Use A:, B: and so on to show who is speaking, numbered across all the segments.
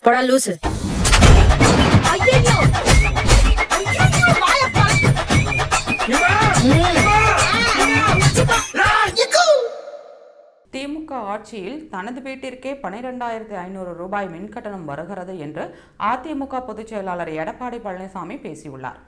A: போடா லூசு.
B: திமுக ஆட்சியில் தனது வீட்டிற்கே 12,500 ரூபாய் மின்கட்டணம் வருகிறது என்று அதிமுக பொதுச் செயலாளர் எடப்பாடி பழனிசாமி பேசியுள்ளார்.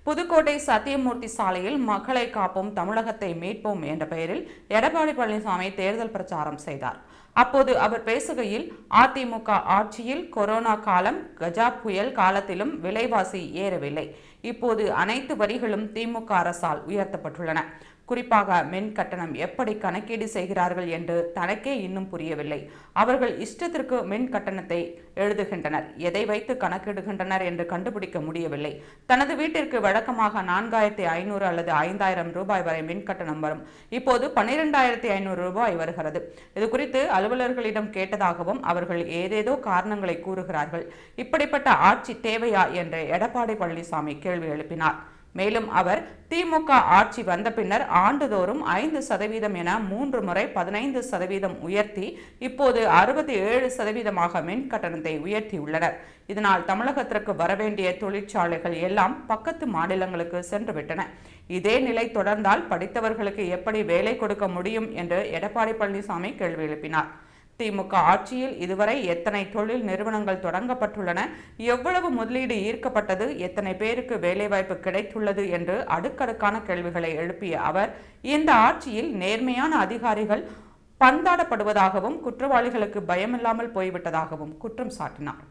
B: புதுக்கோட்டை சத்தியமூர்த்தி சாலையில் மக்களை காப்போம் தமிழகத்தை மீட்போம் என்ற பெயரில் எடப்பாடி பழனிசாமி தேர்தல் பிரச்சாரம் செய்தார். அப்போது அவர் பேசுகையில், அதிமுக ஆட்சியில் கொரோனா காலம், கஜா புயல் காலத்திலும் விலைவாசி ஏறவில்லை. இப்போது அனைத்து வரிகளும் திமுக அரசால் உயர்த்தப்பட்டுள்ளன. குறிப்பாக மின் கட்டணம் எப்படி கணக்கீடு செய்கிறார்கள் என்று தனக்கே இன்னும் புரியவில்லை. அவர்கள் இஷ்டத்திற்கு மின் கட்டணத்தை எழுதுகின்றனர். எதை வைத்து கணக்கிடுகின்றனர் என்று கண்டுபிடிக்க முடியவில்லை. தனது வீட்டிற்கு வழக்கமாக 4,500 அல்லது 5,000 ரூபாய் வரை மின் கட்டணம் வரும். இப்போது 12,500 ரூபாய் வருகிறது. இது குறித்து அலுவலர்களிடம் கேட்டதாகவும் அவர்கள் ஏதேதோ காரணங்களை கூறுகிறார்கள். இப்படிப்பட்ட ஆட்சி தேவையா என்று எடப்பாடி பழனிசாமி கேள்வி எழுப்பினார். மேலும் அவர், திமுக ஆட்சி வந்த பின்னர் ஆண்டுதோறும் 5% என 3 முறை 15% உயர்த்தி இப்போது 67% மின் கட்டணத்தை உயர்த்தியுள்ளனர். இதனால் தமிழகத்திற்கு வரவேண்டிய தொழிற்சாலைகள் எல்லாம் பக்கத்து மாநிலங்களுக்கு சென்றுவிட்டன. இதே நிலை தொடர்ந்தால் படித்தவர்களுக்கு எப்படி வேலை கொடுக்க முடியும் என்று எடப்பாடி பழனிசாமி கேள்வி எழுப்பினார். திமுக ஆட்சியில் இதுவரை எத்தனை தொழில் நிறுவனங்கள் தொடங்கப்பட்டுள்ளன, எவ்வளவு முதலீடு ஈர்க்கப்பட்டது, எத்தனை பேருக்கு வேலைவாய்ப்பு கிடைத்துள்ளது என்று அடுக்கடுக்கான கேள்விகளை எழுப்பிய அவர், இந்த ஆட்சியில் நேர்மையான அதிகாரிகள் பந்தாடப்படுவதாகவும் குற்றவாளிகளுக்கு பயமில்லாமல் போய்விட்டதாகவும் குற்றம் சாட்டினார்.